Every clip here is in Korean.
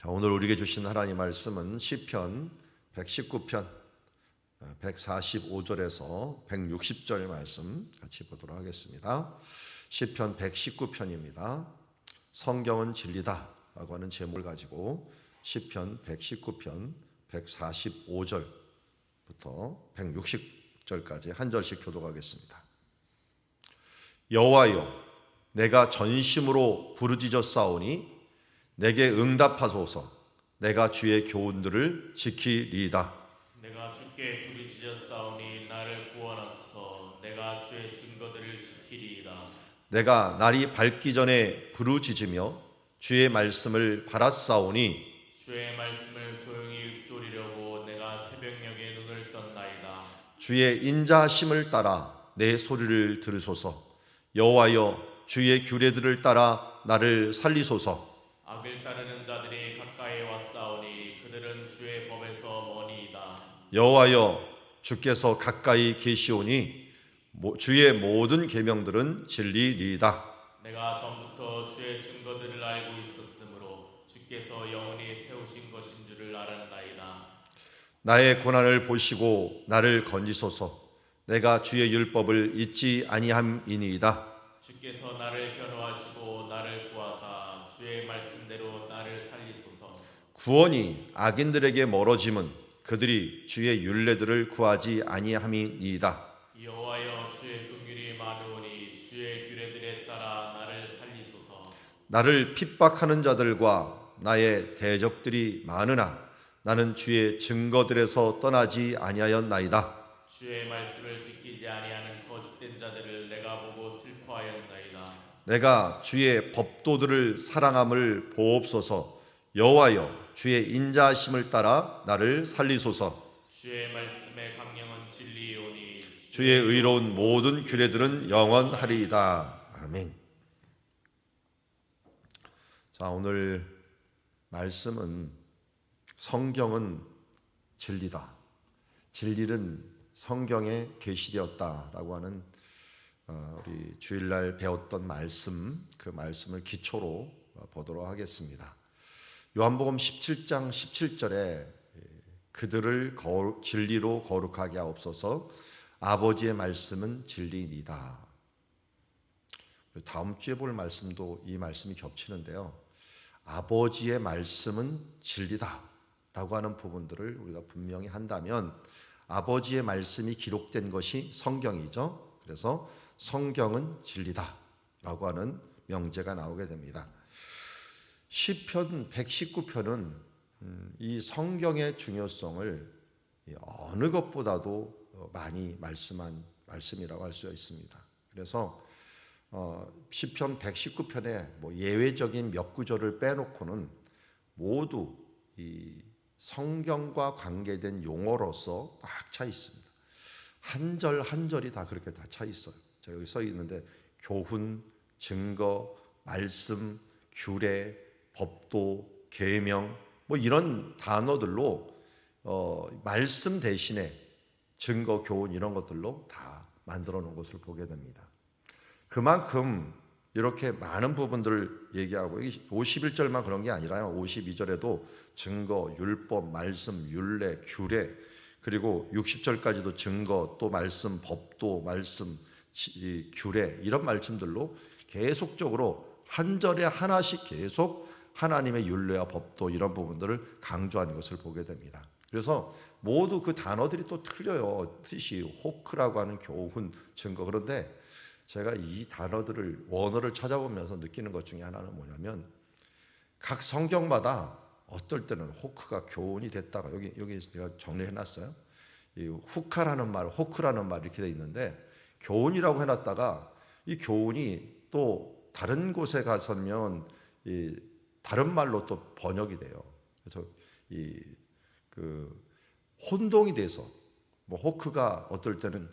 자, 오늘 우리에게 주신 하나님 말씀은 시편 119편 145절에서 160절 말씀 같이 보도록 하겠습니다. 시편 119편입니다. 성경은 진리다 라고 하는 제목을 가지고 시편 119편 145절부터 160절까지 한 절씩 교독하겠습니다. 여호와여, 내가 전심으로 부르짖어 싸우니 내게 응답하소서. 내가 주의 교훈들을 지키리이다. 내가 주께 부르짖어 싸우니 나를 구원하소서. 내가 주의 증거들을 지키리이다. 내가 날이 밝기 전에 부르짖으며 주의 말씀을 바라싸우니 주의 말씀을 조용히 읊조리려고 내가 새벽녘에 눈을 떴나이다. 주의 인자하심을 따라 내 소리를 들으소서. 여호와여, 주의 규례들을 따라 나를 살리소서. 악을 따르는 자들이 가까이 왔사오니 그들은 주의 법에서 머니이다. 여호와여, 주께서 가까이 계시오니 주의 모든 계명들은 진리니이다. 내가 전부터 주의 증거들을 알고 있었으므로 주께서 영원히 세우신 것인 줄을 알았나이다. 나의 고난을 보시고 나를 건지소서. 내가 주의 율법을 잊지 아니함이니이다. 주께서 나를 변호하시고 나를 구하사 주의 말씀대로 나를 살리소서. 구원이 악인들에게 멀어짐은 그들이 주의 율례들을 구하지 아니함이니이다. 여호와여, 주의 긍휼이 많으오니 주의 규례들에 따라 나를 살리소서. 나를 핍박하는 자들과 나의 대적들이 많으나 나는 주의 증거들에서 떠나지 아니하였나이다. 주의 말씀을 지키지 아니하는 거짓된 자들을 내가 보고 슬퍼하였나이다. 내가 주의 법도들을 사랑함을 보옵소서. 여호와여, 주의 인자하심을 따라 나를 살리소서. 주의 말씀의 강령은 진리이오니 주의 의로운 모든 규례들은 영원하리이다. 아멘. 자, 오늘 말씀은 성경은 진리다. 진리는 성경에 계시되었다라고 하는 우리 주일날 배웠던 말씀, 그 말씀을 기초로 보도록 하겠습니다. 요한복음 17장 17절에 그들을 진리로 거룩하게 하옵소서. 아버지의 말씀은 진리이다. 다음 주에 볼 말씀도 이 말씀이 겹치는데요. 아버지의 말씀은 진리다 라고 하는 부분들을 우리가 분명히 한다면 아버지의 말씀이 기록된 것이 성경이죠. 그래서 성경은 진리다 라고 하는 명제가 나오게 됩니다. 시편 119편은 이 성경의 중요성을 어느 것보다도 많이 말씀한 말씀이라고 할 수 있습니다. 그래서 시편 119편에 예외적인 몇 구절을 빼놓고는 모두 이 성경과 관계된 용어로서 꽉 차 있습니다. 한 절 한 절이 다 그렇게 다 차 있어요. 제가 여기 써 있는데 교훈, 증거, 말씀, 규례, 법도, 계명 이런 단어들로 말씀 대신에 증거, 교훈 이런 것들로 다 만들어 놓은 것을 보게 됩니다. 그만큼 이렇게 많은 부분들을 얘기하고 51절만 그런 게 아니라요. 52절에도 증거, 율법, 말씀, 율례, 규례 그리고 60절까지도 증거, 또 말씀, 법도, 말씀, 규례 이런 말씀들로 계속적으로 한 절에 하나씩 계속 하나님의 율례와 법도 이런 부분들을 강조하는 것을 보게 됩니다. 그래서 모두 그 단어들이 또 틀려요. 뜻이 호크라고 하는 교훈, 증거. 그런데 제가 이 단어들을 원어를 찾아보면서 느끼는 것 중에 하나는 뭐냐면 각 성경마다 어떨 때는 호크가 교훈이 됐다가 여기 제가 정리해놨어요. 이 후카라는 말, 호크라는 말 이렇게 돼 있는데 교훈이라고 해놨다가 이 교훈이 또 다른 곳에 가서면 다른 말로 또 번역이 돼요. 그래서 혼동이 돼서 호크가 어떨 때는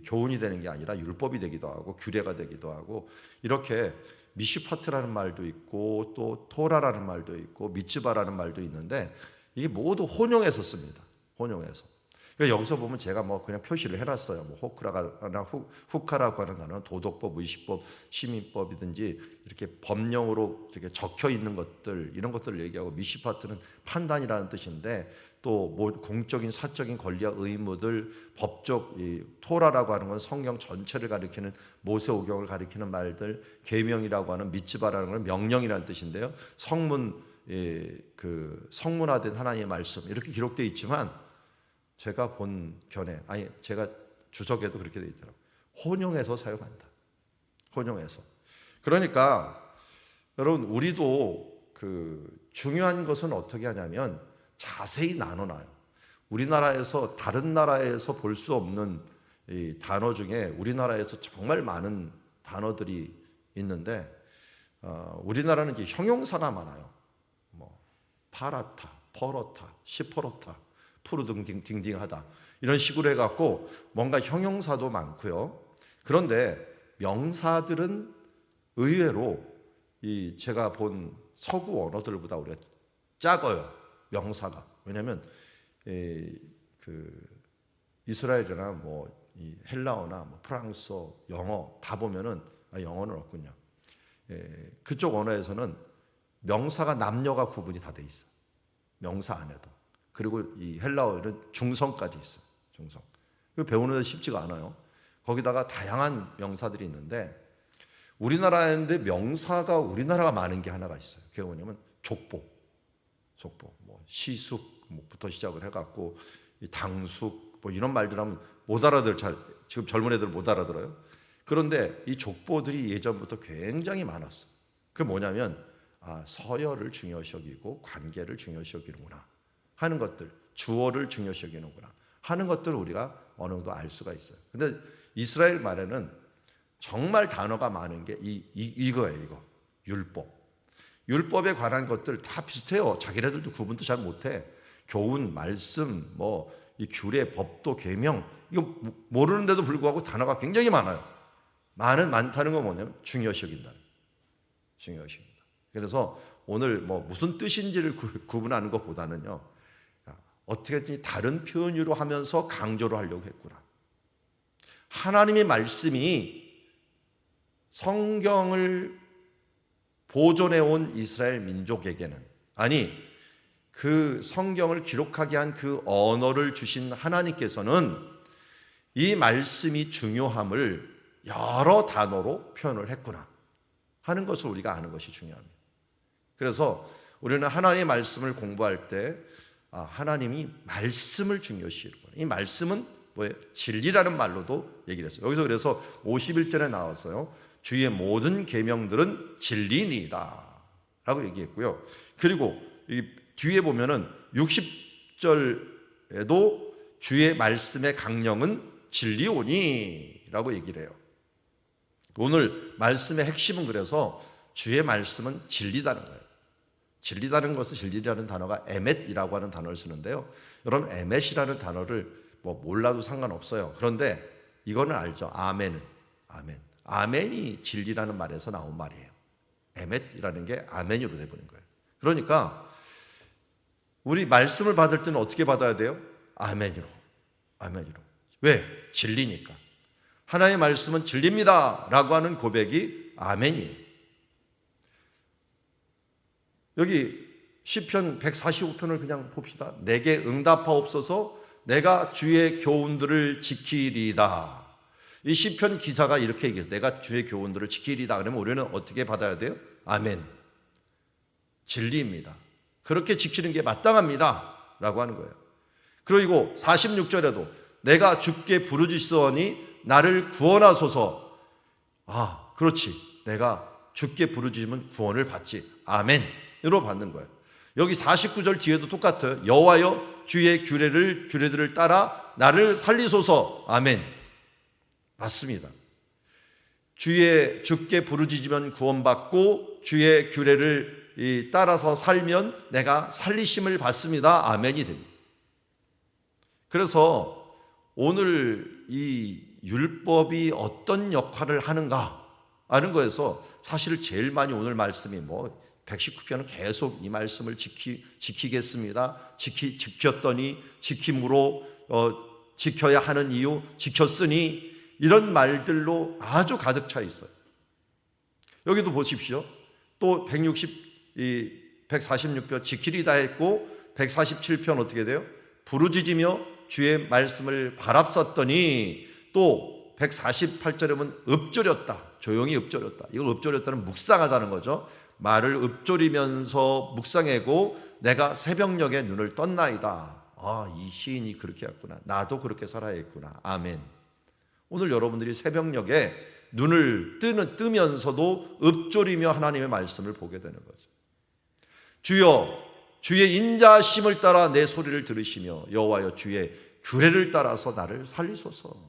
교훈이 되는 게 아니라 율법이 되기도 하고 규례가 되기도 하고 이렇게 미슈파트라는 말도 있고 또 토라라는 말도 있고 미츠바라는 말도 있는데 이게 모두 혼용해서 씁니다. 혼용해서. 그러니까 여기서 보면 제가 뭐 그냥 표시를 해놨어요. 뭐 호크라나 후카라고 하는 단어는 도덕법, 의식법, 시민법이든지 이렇게 법령으로 이렇게 적혀 있는 것들, 이런 것들을 얘기하고, 미시파트는 판단이라는 뜻인데, 또 뭐 공적인 사적인 권리와 의무들, 법적 이 토라라고 하는 건 성경 전체를 가리키는, 모세오경을 가리키는 말들, 계명이라고 하는, 미츠바라는 건 명령이라는 뜻인데요. 성문화된 하나님의 말씀, 이렇게 기록되어 있지만, 제가 본 견해, 제가 주석에도 그렇게 되어 있더라고요. 혼용해서 사용한다. 혼용해서. 그러니까 여러분, 우리도 중요한 것은 어떻게 하냐면 자세히 나눠놔요. 우리나라에서 다른 나라에서 볼 수 없는 이 단어 중에 우리나라에서 정말 많은 단어들이 있는데, 우리나라는 이제 형용사가 많아요. 뭐 파라타, 퍼러타, 시퍼러타, 푸르등딩딩하다, 이런 식으로 해갖고 뭔가 형용사도 많고요. 그런데 명사들은 의외로 제가 본 서구 언어들보다 우리가 작아요. 명사가. 왜냐하면 이스라엘이나 뭐 헬라어나 뭐 프랑스어, 영어 다 보면은, 영어는 없군요. 그쪽 언어에서는 명사가 남녀가 구분이 다 돼 있어. 명사 안에도. 그리고 이 헬라어에는 중성까지 있어요. 중성. 배우는 데 쉽지가 않아요. 거기다가 다양한 명사들이 있는데, 우리나라인데 명사가 우리나라가 많은 게 하나가 있어요. 그게 뭐냐면 족보, 뭐 시숙부터 시작을 해갖고 당숙, 뭐 이런 말들 하면 못 알아들, 지금 젊은 애들 못 알아들어요. 그런데 이 족보들이 예전부터 굉장히 많았어. 그게 뭐냐면 서열을 중요시 여기고 관계를 중요시 여기는구나 하는 것들, 주어를 중요시 여기는구나 하는 것들을 우리가 어느 정도 알 수가 있어요. 근데 이스라엘 말에는 정말 단어가 많은 게 이거예요. 이거 율법에 관한 것들 다 비슷해요. 자기네들도 구분도 잘 못해. 교훈, 말씀, 뭐 이 규례, 법도, 계명, 이거 모르는데도 불구하고 단어가 굉장히 많아요. 많다는 건 뭐냐면 중요시 여긴다. 중요시 여긴다. 그래서 오늘 뭐 무슨 뜻인지를 구분하는 것보다는요, 어떻게든 다른 표현으로 하면서 강조를 하려고 했구나. 하나님의 말씀이 성경을 보존해온 이스라엘 민족에게는, 그 성경을 기록하게 한 그 언어를 주신 하나님께서는 이 말씀이 중요함을 여러 단어로 표현을 했구나 하는 것을 우리가 아는 것이 중요합니다. 그래서 우리는 하나님의 말씀을 공부할 때 하나님이 말씀을 중요시 여기는구나. 이 말씀은 뭐예요? 진리라는 말로도 얘기를 했어요. 여기서 그래서 51절에 나왔어요. 주의 모든 계명들은 진리니이다 라고 얘기했고요. 그리고 이 뒤에 보면은 60절에도 주의 말씀의 강령은 진리오니 라고 얘기를 해요. 오늘 말씀의 핵심은 그래서 주의 말씀은 진리다는 거예요. 진리다는 것은, 진리라는 단어가 에멧이라고 하는 단어를 쓰는데요. 여러분, 에멧이라는 단어를 뭐 몰라도 상관없어요. 그런데 이거는 알죠. 아멘이 진리라는 말에서 나온 말이에요. 에멧이라는 게 아멘으로 돼버린 거예요. 그러니까 우리 말씀을 받을 때는 어떻게 받아야 돼요? 아멘으로. 왜? 진리니까. 하나님의 말씀은 진리입니다 라고 하는 고백이 아멘이에요. 여기 시편 145편을 그냥 봅시다. 내게 응답하옵소서, 내가 주의 교훈들을 지키리이다. 이 시편 기자가 이렇게 얘기해요. 내가 주의 교훈들을 지키리이다. 그러면 우리는 어떻게 받아야 돼요? 아멘. 진리입니다. 그렇게 지키는 게 마땅합니다 라고 하는 거예요. 그리고 46절에도 내가 주께 부르짖으니 나를 구원하소서. 그렇지. 내가 주께 부르짖으면 구원을 받지. 아멘으로 받는 거예요. 여기 49절 뒤에도 똑같아요. 여호와여 주의 규례들을 따라 나를 살리소서. 아멘. 맞습니다. 주께 부르짖으면 구원받고 주의 규례를 따라서 살면 내가 살리심을 받습니다. 아멘이 됩니다. 그래서 오늘 이 율법이 어떤 역할을 하는가 하는 거에서 사실 제일 많이 오늘 말씀이 119편은 계속 이 말씀을 지키겠습니다. 지켰더니 지킴으로 지켜야 하는 이유, 지켰으니, 이런 말들로 아주 가득 차 있어요. 여기도 보십시오. 또 146편 지키리다 했고 147편 어떻게 돼요? 부르짖으며 주의 말씀을 바랍쌌더니, 또 148절에 보면 읊조렸다. 조용히 읊조렸다. 이걸 읊조렸다는 묵상하다는 거죠. 말을 읊조리면서 묵상하고 내가 새벽녘에 눈을 떴나이다. 이 시인이 그렇게 했구나. 나도 그렇게 살아야 했구나. 아멘. 오늘 여러분들이 새벽녘에 눈을 뜨면서도 읊조리며 하나님의 말씀을 보게 되는 거죠. 주여, 주의 인자하심을 따라 내 소리를 들으시며 여호와여, 주의 규례를 따라서 나를 살리소서.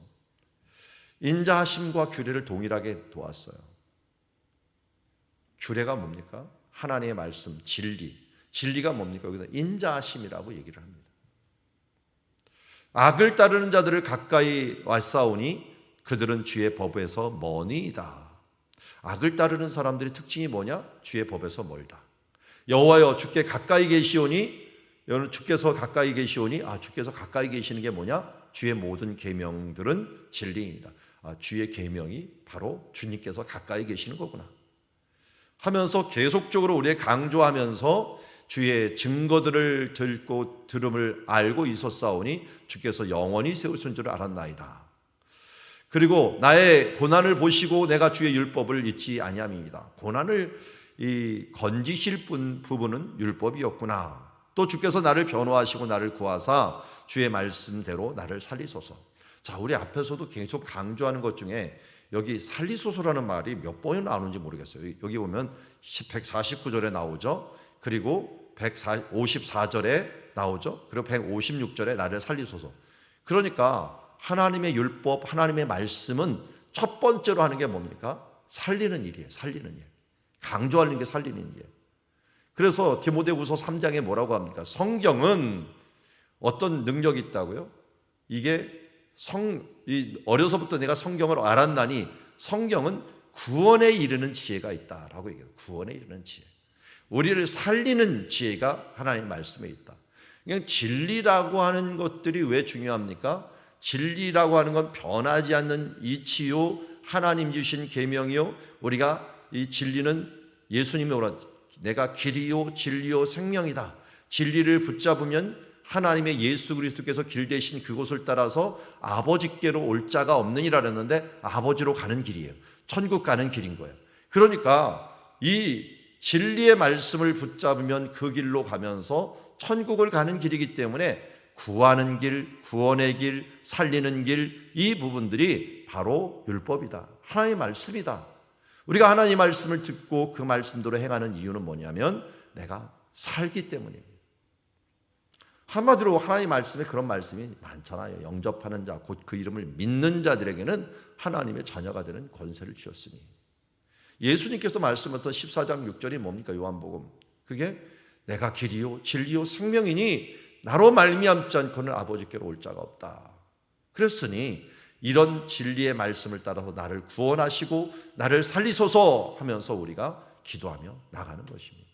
인자하심과 규례를 동일하게 도왔어요. 규례가 뭡니까? 하나님의 말씀, 진리가 뭡니까? 여기서 인자하심이라고 얘기를 합니다. 악을 따르는 자들을 가까이 왔사오니 그들은 주의 법에서 머니이다. 악을 따르는 사람들의 특징이 뭐냐? 주의 법에서 멀다. 여호와여, 주께 가까이 계시오니, 주께서 가까이 계시오니, 주께서 가까이 계시는 게 뭐냐? 주의 모든 계명들은 진리이다. 주의 계명이 바로 주님께서 가까이 계시는 거구나 하면서 계속적으로 우리에 강조하면서 주의 증거들을 듣고 들음을 알고 있었사오니 주께서 영원히 세우신 줄 알았나이다. 그리고 나의 고난을 보시고 내가 주의 율법을 잊지 아니함입니다. 고난을 건지실 부분은 율법이었구나. 또 주께서 나를 변호하시고 나를 구하사 주의 말씀대로 나를 살리소서. 자, 우리 앞에서도 계속 강조하는 것 중에 여기 살리소서라는 말이 몇 번이 나오는지 모르겠어요. 여기 보면 149절에 나오죠. 그리고 154절에 나오죠. 그리고 156절에 나를 살리소서. 그러니까 하나님의 율법, 하나님의 말씀은 첫 번째로 하는 게 뭡니까? 살리는 일이에요. 살리는 일. 강조하는 게 살리는 일이에요. 그래서 디모데후서 3장에 뭐라고 합니까? 성경은 어떤 능력이 있다고요? 이게 어려서부터 내가 성경을 알았나니 성경은 구원에 이르는 지혜가 있다라고 얘기해요. 구원에 이르는 지혜. 우리를 살리는 지혜가 하나님의 말씀에 있다. 그러니까 진리라고 하는 것들이 왜 중요합니까? 진리라고 하는 건 변하지 않는 이치요, 하나님 주신 계명이요. 우리가 이 진리는 예수님이 오라, 내가 길이요 진리요 생명이다. 진리를 붙잡으면 하나님의 예수 그리스도께서 길 대신 그곳을 따라서 아버지께로 올 자가 없느니라 그랬는데 아버지로 가는 길이에요. 천국 가는 길인 거예요. 그러니까 이 진리의 말씀을 붙잡으면 그 길로 가면서 천국을 가는 길이기 때문에 구하는 길, 구원의 길, 살리는 길, 이 부분들이 바로 율법이다. 하나님의 말씀이다. 우리가 하나님의 말씀을 듣고 그 말씀대로 행하는 이유는 뭐냐면 내가 살기 때문입니다. 한마디로 하나님의 말씀에 그런 말씀이 많잖아요. 영접하는 자, 곧 그 이름을 믿는 자들에게는 하나님의 자녀가 되는 권세를 주셨으니. 예수님께서 말씀하셨던 14장 6절이 뭡니까? 요한복음. 그게 내가 길이요 진리요 생명이니 나로 말미암지 않고는 아버지께로 올 자가 없다. 그랬으니 이런 진리의 말씀을 따라서 나를 구원하시고 나를 살리소서 하면서 우리가 기도하며 나가는 것입니다.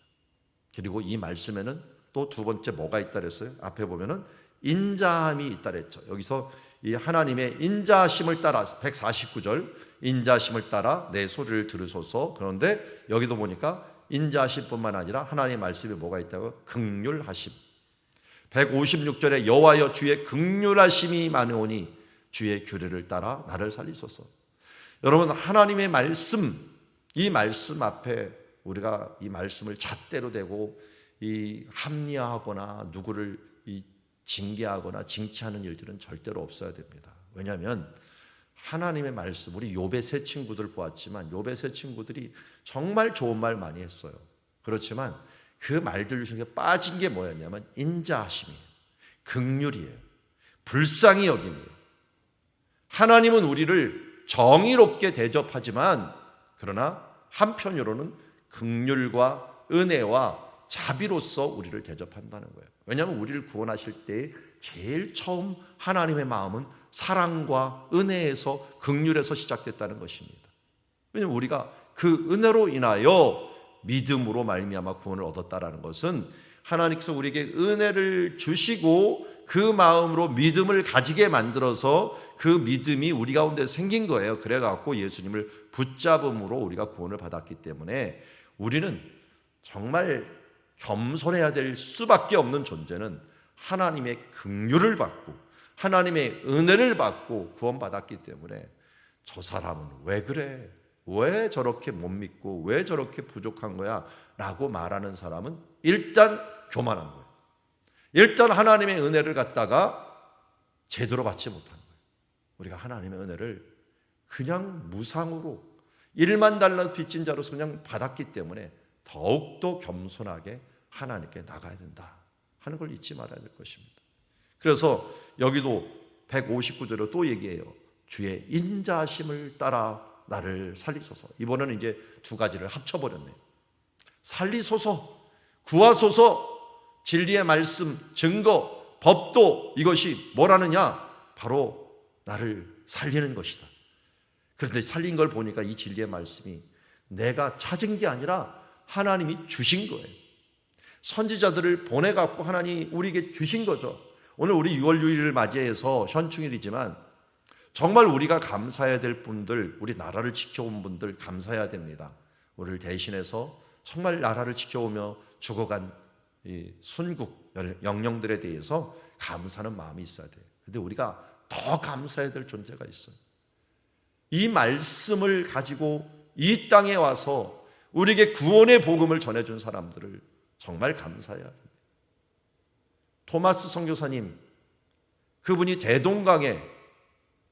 그리고 이 말씀에는 또 두 번째 뭐가 있다 그랬어요? 앞에 보면은 인자함이 있다 그랬죠. 여기서 이 하나님의 인자하심을 따라 149절 인자하심을 따라 내 소리를 들으소서. 그런데 여기도 보니까 인자하심뿐만 아니라 하나님의 말씀에 뭐가 있다고요? 긍휼하심. 156절에 여호와여 주의 긍휼하심이 많으오니 주의 규례를 따라 나를 살리소서. 여러분 하나님의 말씀, 이 말씀 앞에 우리가 이 말씀을 잣대로 대고 이 합리화하거나 누구를 징계하거나 징치하는 일들은 절대로 없어야 됩니다. 왜냐하면 하나님의 말씀, 우리 욥의 세 친구들 보았지만 욥의 세 친구들이 정말 좋은 말 많이 했어요. 그렇지만 그 말들 중에 빠진 게 뭐였냐면 인자하심이에요. 긍휼이에요. 불쌍히 여김이에요. 하나님은 우리를 정의롭게 대접하지만 그러나 한편으로는 긍휼과 은혜와 자비로서 우리를 대접한다는 거예요. 왜냐하면 우리를 구원하실 때 제일 처음 하나님의 마음은 사랑과 은혜에서 긍휼에서 시작됐다는 것입니다. 왜냐하면 우리가 그 은혜로 인하여 믿음으로 말미암아 구원을 얻었다라는 것은 하나님께서 우리에게 은혜를 주시고 그 마음으로 믿음을 가지게 만들어서 그 믿음이 우리 가운데 생긴 거예요. 그래갖고 예수님을 붙잡음으로 우리가 구원을 받았기 때문에 우리는 정말 겸손해야 될 수밖에 없는 존재는 하나님의 긍휼을 받고 하나님의 은혜를 받고 구원받았기 때문에 저 사람은 왜 그래? 왜 저렇게 못 믿고 왜 저렇게 부족한 거야? 라고 말하는 사람은 일단 교만한 거예요. 일단 하나님의 은혜를 갖다가 제대로 받지 못하는 거예요. 우리가 하나님의 은혜를 그냥 무상으로 1만 달러 빚진 자로서 그냥 받았기 때문에 더욱더 겸손하게 하나님께 나가야 된다 하는 걸 잊지 말아야 될 것입니다. 그래서 여기도 159절로 또 얘기해요. 주의 인자하심을 따라 나를 살리소서. 이번에는 이제 두 가지를 합쳐버렸네요. 살리소서, 구하소서, 진리의 말씀, 증거, 법도 이것이 뭐라느냐? 바로 나를 살리는 것이다. 그런데 살린 걸 보니까 이 진리의 말씀이 내가 찾은 게 아니라 하나님이 주신 거예요. 선지자들을 보내갖고 하나님이 우리에게 주신 거죠. 오늘 우리 6월 6일을 맞이해서 현충일이지만 정말 우리가 감사해야 될 분들, 우리 나라를 지켜온 분들 감사해야 됩니다. 우리를 대신해서 정말 나라를 지켜오며 죽어간 이 순국 영령들에 대해서 감사하는 마음이 있어야 돼요. 그런데 우리가 더 감사해야 될 존재가 있어요. 이 말씀을 가지고 이 땅에 와서 우리에게 구원의 복음을 전해준 사람들을 정말 감사해야 합니다. 토마스 선교사님, 그분이 대동강에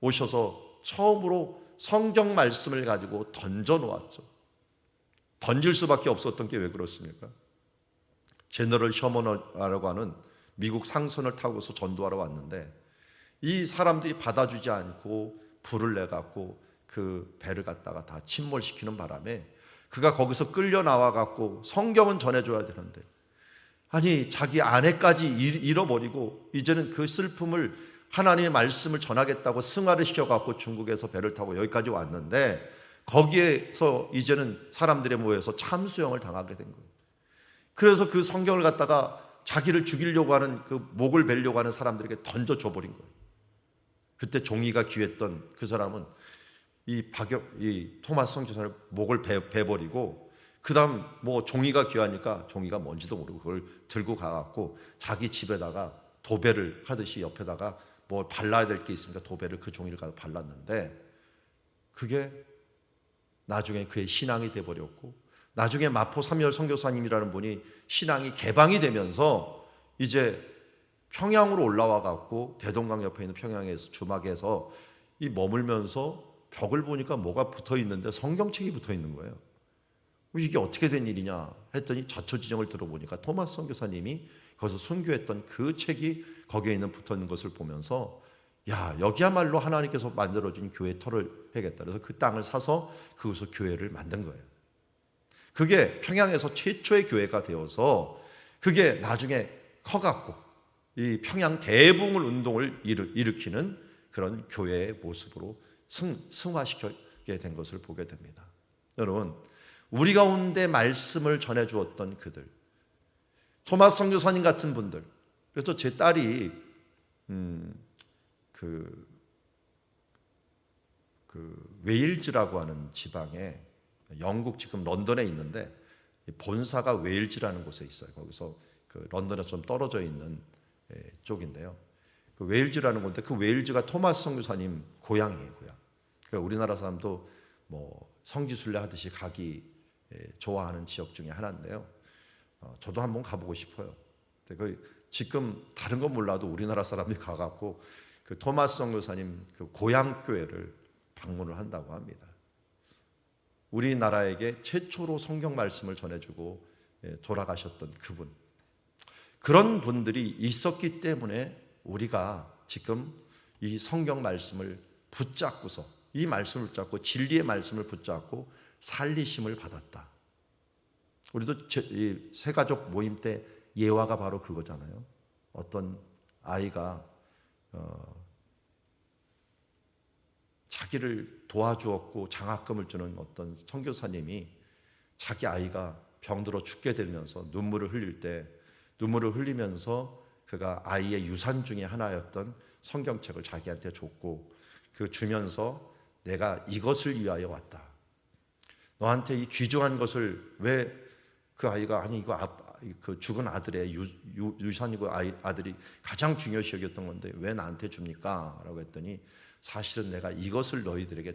오셔서 처음으로 성경 말씀을 가지고 던져 놓았죠. 던질 수밖에 없었던 게 왜 그렇습니까? 제너럴 셔먼이라고 하는 미국 상선을 타고서 전도하러 왔는데 이 사람들이 받아주지 않고 불을 내갖고 그 배를 갖다가 다 침몰시키는 바람에 그가 거기서 끌려 나와갖고 성경은 전해줘야 되는데 아니 자기 아내까지 잃어버리고 이제는 그 슬픔을 하나님의 말씀을 전하겠다고 승하를 시켜갖고 중국에서 배를 타고 여기까지 왔는데 거기에서 이제는 사람들에 모여서 참수형을 당하게 된 거예요. 그래서 그 성경을 갖다가 자기를 죽이려고 하는 그 목을 베려고 하는 사람들에게 던져줘 버린 거예요. 그때 종이가 귀했던 그 사람은 이 토마스 선교사를 목을 베버리고 그 다음 뭐 종이가 귀하니까 종이가 뭔지도 모르고 그걸 들고 가갖고 자기 집에다가 도배를 하듯이 옆에다가 뭐 발라야 될 게 있으니까 도배를 그 종이를 가서 발랐는데 그게 나중에 그의 신앙이 돼버렸고 나중에 마포 삼열 선교사님이라는 분이 신앙이 개방이 되면서 이제 평양으로 올라와 갖고 대동강 옆에 있는 평양에서 주막에서 이 머물면서 벽을 보니까 뭐가 붙어 있는데 성경책이 붙어 있는 거예요. 이게 어떻게 된 일이냐 했더니 자초지정을 들어보니까 토마스 선교사님이 거기서 순교했던 그 책이 거기에 있는 붙어 있는 것을 보면서 야 여기야말로 하나님께서 만들어준 교회 터를 해야겠다. 그래서 그 땅을 사서 그곳에서 교회를 만든 거예요. 그게 평양에서 최초의 교회가 되어서 그게 나중에 커갖고 이 평양 대붕을 운동을 일으키는 그런 교회의 모습으로 승화시키게 된 것을 보게 됩니다. 여러분 우리 가운데 말씀을 전해주었던 그들 토마스 선교사님 같은 분들 그래서 제 딸이 그 웨일즈라고 하는 지방에 영국 지금 런던에 있는데 본사가 웨일즈라는 곳에 있어요. 거기서 그 런던에서 좀 떨어져 있는 쪽인데요. 그 웨일즈라는 건데 그 웨일즈가 토마스 선교사님 고향이에요. 고향. 그러니까 우리나라 사람도 뭐 성지순례 하듯이 가기 좋아하는 지역 중에 하나인데요. 저도 한번 가보고 싶어요. 근데 지금 다른 건 몰라도 우리나라 사람들이 가갖고 그 토마스 선교사님 그 고향 교회를 방문을 한다고 합니다. 우리나라에게 최초로 성경 말씀을 전해주고 돌아가셨던 그분. 그런 분들이 있었기 때문에 우리가 지금 이 성경 말씀을 붙잡고서 이 말씀을 붙잡고 진리의 말씀을 붙잡고 살리심을 받았다. 우리도 이 새가족 모임 때 예화가 바로 그거잖아요. 어떤 아이가 자기를 도와주었고 장학금을 주는 어떤 선교사님이 자기 아이가 병들어 죽게 되면서 눈물을 흘릴 때 눈물을 흘리면서 그가 아이의 유산 중에 하나였던 성경책을 자기한테 줬고 그 주면서 내가 이것을 위하여 왔다. 너한테 이 귀중한 것을 왜 그 아이가 아니 이거 그 죽은 아들의 유산이고 아들이 가장 중요시 여겼던 건데 왜 나한테 줍니까? 라고 했더니 사실은 내가 이것을 너희들에게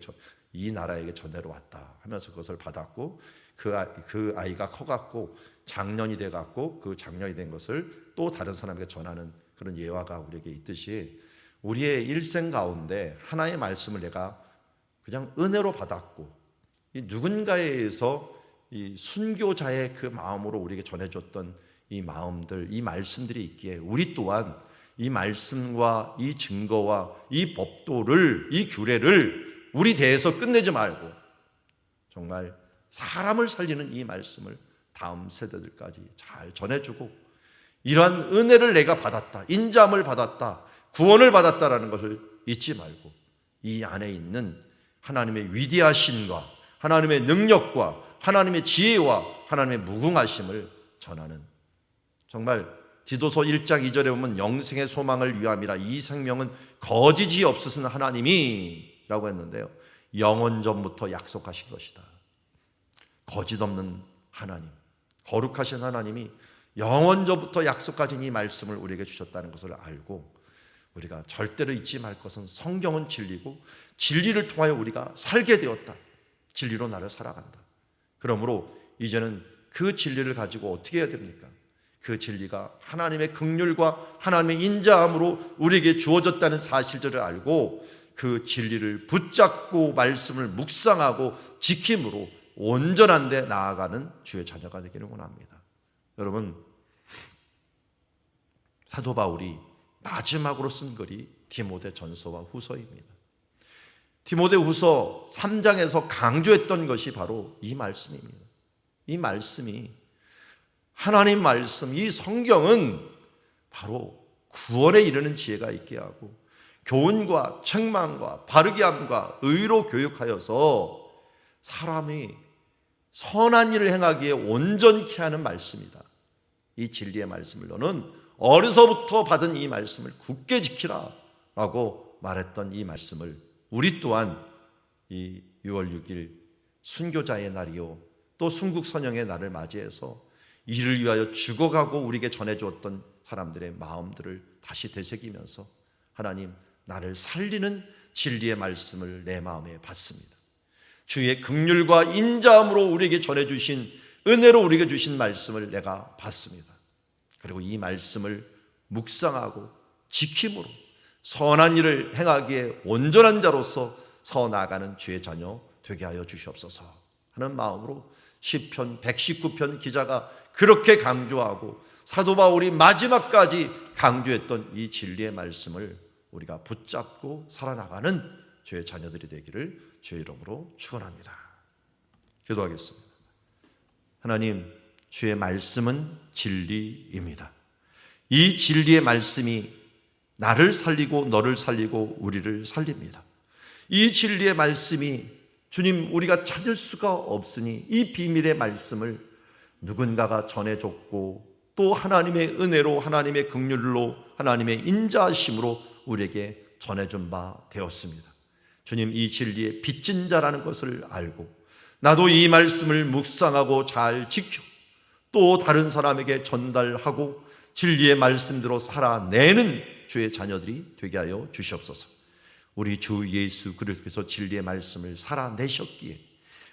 이 나라에게 전해러 왔다 하면서 그것을 받았고 그 아이가 커갖고 장년이 돼갖고 그 장년이 된 것을 또 다른 사람에게 전하는 그런 예화가 우리에게 있듯이 우리의 일생 가운데 하나의 말씀을 내가 그냥 은혜로 받았고 이 누군가에 의해서 이 순교자의 그 마음으로 우리에게 전해줬던 이 마음들, 이 말씀들이 있기에 우리 또한 이 말씀과 이 증거와 이 법도를, 이 규례를 우리 대해서 끝내지 말고 정말 사람을 살리는 이 말씀을 다음 세대들까지 잘 전해주고 이러한 은혜를 내가 받았다, 인자함을 받았다, 구원을 받았다라는 것을 잊지 말고 이 안에 있는 하나님의 위대하심과 하나님의 능력과 하나님의 지혜와 하나님의 무궁하심을 전하는 정말 디도서 1장 2절에 보면 영생의 소망을 위함이라 이 생명은 거짓이 없으신 하나님이 라고 했는데요, 영원 전부터 약속하신 것이다. 거짓 없는 하나님, 거룩하신 하나님이 영원 전부터 약속하신 이 말씀을 우리에게 주셨다는 것을 알고 우리가 절대로 잊지 말 것은 성경은 진리고 진리를 통하여 우리가 살게 되었다. 진리로 나를 살아간다. 그러므로 이제는 그 진리를 가지고 어떻게 해야 됩니까? 그 진리가 하나님의 긍휼과 하나님의 인자함으로 우리에게 주어졌다는 사실들을 알고 그 진리를 붙잡고 말씀을 묵상하고 지킴으로 온전한 데 나아가는 주의 자녀가 되기를 원합니다. 여러분, 사도 바울이 마지막으로 쓴 글이 디모데 전서와 후서입니다. 디모데 후서 3장에서 강조했던 것이 바로 이 말씀입니다. 이 말씀이 하나님 말씀, 이 성경은 바로 구원에 이르는 지혜가 있게 하고 교훈과 책망과 바르게 함과 의로 교육하여서 사람이 선한 일을 행하기에 온전케 하는 말씀이다. 이 진리의 말씀을 너는 어려서부터 받은 이 말씀을 굳게 지키라 라고 말했던 이 말씀을 우리 또한 이 6월 6일 순교자의 날이요 또 순국선영의 날을 맞이해서 이를 위하여 죽어가고 우리에게 전해주었던 사람들의 마음들을 다시 되새기면서 하나님, 나를 살리는 진리의 말씀을 내 마음에 받습니다. 주의 긍휼과 인자함으로 우리에게 전해주신 은혜로 우리에게 주신 말씀을 내가 받습니다. 그리고 이 말씀을 묵상하고 지킴으로 선한 일을 행하기에 온전한 자로서 서 나가는 주의 자녀 되게 하여 주시옵소서 하는 마음으로 시편 119편 기자가 그렇게 강조하고 사도 바울이 마지막까지 강조했던 이 진리의 말씀을 우리가 붙잡고 살아나가는 주의 자녀들이 되기를 주의 이름으로 축원합니다. 기도하겠습니다. 하나님, 주의 말씀은 진리입니다. 이 진리의 말씀이 나를 살리고 너를 살리고 우리를 살립니다. 이 진리의 말씀이 주님, 우리가 찾을 수가 없으니 이 비밀의 말씀을 누군가가 전해줬고 또 하나님의 은혜로 하나님의 긍휼로 하나님의 인자하심으로 우리에게 전해준 바 되었습니다. 주님, 이 진리의 빚진 자라는 것을 알고 나도 이 말씀을 묵상하고 잘 지켜 또 다른 사람에게 전달하고 진리의 말씀대로 살아내는 주의 자녀들이 되게 하여 주시옵소서. 우리 주 예수 그리스도께서 진리의 말씀을 살아내셨기에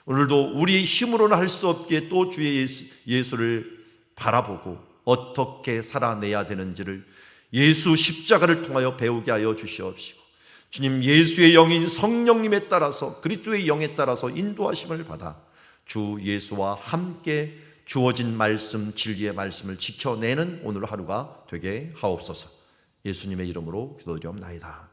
오늘도 우리의 힘으로는 할 수 없기에 또 주의 예수를 바라보고 어떻게 살아내야 되는지를 예수 십자가를 통하여 배우게 하여 주시옵시고 주님, 예수의 영인 성령님에 따라서 그리스도의 영에 따라서 인도하심을 받아 주 예수와 함께 주어진 말씀, 진리의 말씀을 지켜내는 오늘 하루가 되게 하옵소서. 예수님의 이름으로 기도드리옵나이다.